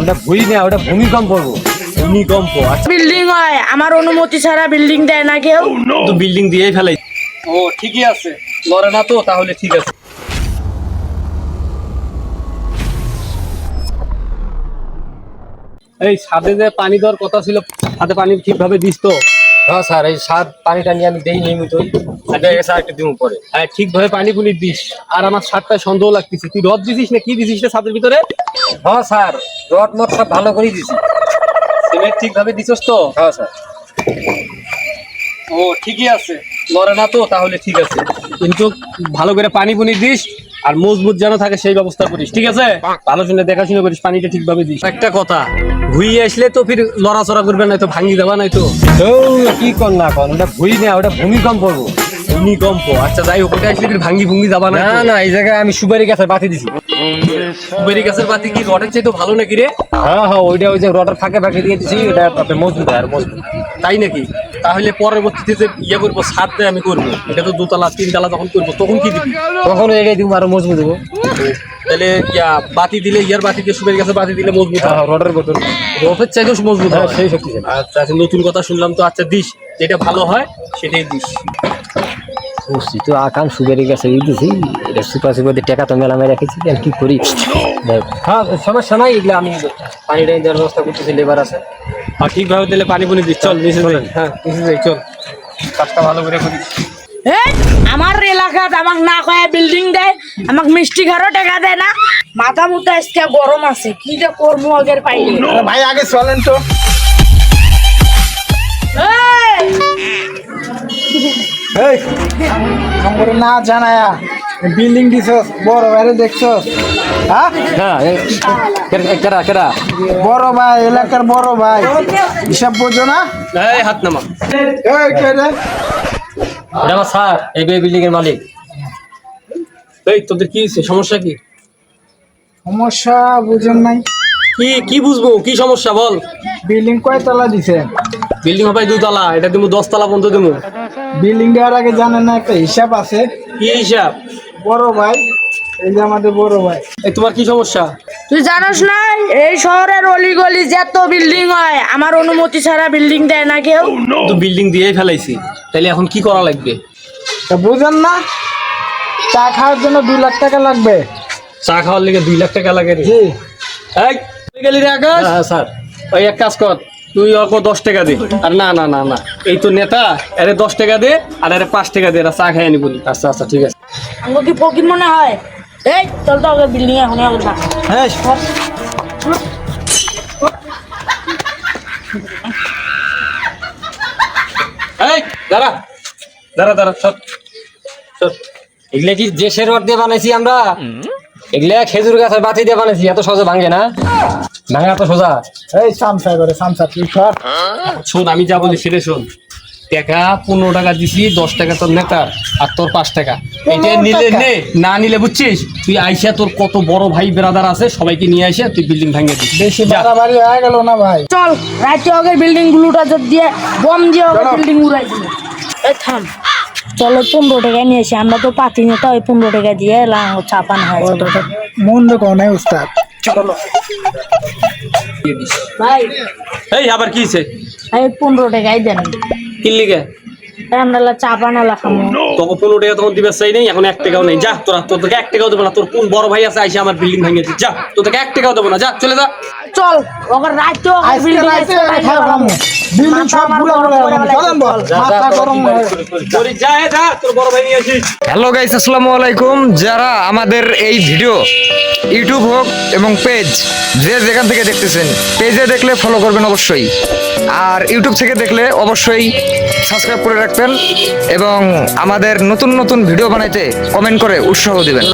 ওটা ভুই না, ওটা ভূমিকম্প পড়বো। ভূমিকম্প আচ্ছা, বিল্ডিং হয় আমার অনুমতি ছাড়া বিল্ডিং দেয় না কেউ। তো বিল্ডিং দিয়েই ফেলাই। ও ঠিকই আছে, লড়ে না তো, তাহলে ঠিক আছে। এই ছাদে যে পানি দেওয়ার কথা ছিল, ছাদে পানি ঠিকভাবে দিস তো? হ্যাঁ স্যার, এই সার পানিটা নিয়ে আমি দেই নিয়মিতই। স্যার একটু দিব পরে। হ্যাঁ ঠিকভাবে পানি পুনি দিস। আর আমার ছাদটায় সন্দেহ লাগতেছে, তুই রদ দিছিস না কি দিছিস না ছাদের ভিতরে? হ্যাঁ স্যার, রড মট সব ভালো করে দিছি। সিমেন্ট ঠিকভাবে দিছস তো? হ্যাঁ স্যার। ও ঠিকই আছে, লড়ে না তো, তাহলে ঠিক আছে। কিন্তু ভালো করে পানি পুনি দিস, আর মজবুত যেন থাকে সেই ব্যবস্থা করিস, ঠিক আছে? ভালো শুনে দেখাশোনা করিস, পানিটা ঠিকভাবে দিস। একটা কথা, ঘুরিয়ে আসলে তো ফির লড়াচড়া করবে না, তো ভাঙি দেবা নাই তো? কি কর না কর, ওটা ভুই না, ওটা ভূমিকম্প পড়বো। ভূমিকম্প আচ্ছা, যাই হোক, ওটা আসলে ফির ভাঙ্গি ভুঙ্গি যাবা না? না না, এই জায়গায় আমি সুপারি গাছের বাতি দিছি। সুপারি গাছের বাতি কি রডের চাইতে ভালো নাকি রে? হ্যাঁ হ্যাঁ, ওইটা ওই যে রডের ফাঁকে ফাঁকে দিয়ে দিছি, ওটা আপনার মজবুত হয় আর মজবুত। তাই নাকি? তাহলে পরবর্তীতে যে ইয়ে করবো, ছাদ দিয়ে আমি করবো, এটা তো দোতলা তিনতলা যখন করবো তখন কি দিবি? তখন এটাই দিব, আরো মজবুত হবো। তাহলে বাতি দিলে, ইয়ার বাতি দিয়ে সুপারি গাছের বাতি দিলে মজবুত হয়? রডের বোতল রফের চাইতেও মজবুত হয়? সেই শক্তিশালী। আচ্ছা আচ্ছা, নতুন কথা শুনলাম তো। আচ্ছা দিস, যেটা ভালো হয় সেটাই দিস। বুঝছি তো, আকাম সুপারি গাছে দিতেছি, এটা সুপার সুপার দিয়ে টাকা তো মেলামে রেখেছি, আর কি করি। হ্যাঁ সমস্যা নাই, এগুলো আমি পানি টানি দেওয়ার ব্যবস্থা করতেছি, লেবার আছে। আর ঠিকভাবে দিলে পানি পুনি দিস। চল নিচে যাই। হ্যাঁ নিচে যাই, চল। কাজটা ভালো করে করিস। এই আমার এলাকাত আমাক না কয়ে বিল্ডিং দেয়, আমাক মিষ্টি ঘরও টাকা দেয় না। মাথা মুথা আজকে গরম আছে, কি যে করবো আগের পাইলে। ভাই আগে চলেন তো। এই, এই আমার না জানায়া বিল্ডিং দিছস, বড় বাইরে দেখছস? হ্যাঁ হ্যাঁ কেরা কেরা বড় ভাই, এলাকার বড় ভাই, হিসাব বোঝো না? এই হাত নামা। এই কে রে? এটা আমার স্যার, এই বিল্ডিং এর মালিক। এই তোদের কি হয়েছে, সমস্যা কি? সমস্যা বুঝেন নাই? কি কি বুঝবো, কি সমস্যা বল? বিল্ডিং কয়তলা দিছে? বিল্ডিং হবে 2 তলা, এটা দিমু 10 তলা পর্যন্ত দিমু। বিল্ডিং দেওয়ার আগে জানেন না একটা হিসাব আছে? কি হিসাব? বড় ভাই, এই যে আমাদের বড় ভাই। এই তোমার কি সমস্যা? তুই জানোস না এই শহরের অলিগলি যত বিল্ডিং হয় আমার অনুমতি ছাড়া বিল্ডিং দেয় না কেউ। তো বিল্ডিং দিয়েই ফেলাইছি, তাহলে এখন কি করা লাগবে? তা বুঝেন না, চা খাওয়ার জন্য 2 লাখ টাকা লাগবে। চা খাওয়ার লেগে 2 লাখ টাকা লাগে রে? জি। এই তুই গেলি রে আকাশ? হ্যাঁ স্যার। ওই এক কাজ কর, তুই অল্প 10 টাকা দে। আর না না না না, এই তো নেতা, এরে 10 টাকা দে আর এরে 5 টাকা দে, এরা চা খাই আনি বলি। আচ্ছা আচ্ছা ঠিক আছে। আমাকে কি ফকির মনে হয়? এই চল তো আগে বিল্ডিং এখন আগে থাক। হ্যাঁ এই দাঁড়া দাঁড়া দাঁড়া, সব সব। এগুলা কি যে রড দিয়ে বানাইছি আমরা? এগুলা খেজুর গাছের বাতি দিয়ে বানাইছি, এত সহজে ভাঙে না, ভাঙা এত সোজা। এই সামসা করে সামসা তুই সর। শোন, আমি যা বলি সেটা শোন। টাকা 15 টাকা দিছি, 10 টাকা তোর নেতার আর তোর 5 টাকা। এটা নিলে নে, না নিলে বুঝছিস, তুই আইসা তোর কত বড় ভাই বেরাদার আছে সবাইকে নিয়ে আইসা তুই বিল্ডিং ভাঙিয়ে দিস। বেশি বাড়াবাড়ি হয়ে গেল না ভাই? চল রাতে আগে বিল্ডিং গুলোটা দিয়ে বম দিয়ে আগে বিল্ডিং উড়াই দিল। এই থাম, চলো 15 টাকা নিয়ে এসে, আমরা তো পাতি নেতা, ওই 15 টাকা দিয়ে চাপান হয়। মন দেখো নাই উস্তাদ। চলো ভাই, এই আবার কি হইছে? এই 15 টাকাই দেন, কি লিগে? আমরা চাপান লাখামো। তোকে 15 টাকা তখন দিবে চাই নেই, এখন 1 টাকাও নেই। যা, তোকে 1 টাকাও দেবো না। তোর কোন বড় ভাই আছে আইসা আমার বিল্ডিং ভাঙিয়ে দিস? যা, তোকে 1 টাকাও দেবো না, যা চলে যা। চল ওকে রাতে বিল্ডিং বিল্ডিং সব পুরো চলেন বল, মাথা গরম হয়ে তোর যা, যা তোর বড় ভাই নিয়ে আসিস। হ্যালো গাইস, আসসালামু আলাইকুম। যারা আমাদের এই ভিডিও ইউটিউব হোক এবং পেজ, যে যেখান থেকে দেখতেছেন, পেজে দেখলে ফলো করবেন অবশ্যই, আর ইউটিউব থেকে দেখলে অবশ্যই সাবস্ক্রাইব করে রাখবেন এবং আমাদের নতুন নতুন ভিডিও বানাইতে কমেন্ট করে উৎসাহ দিবেন।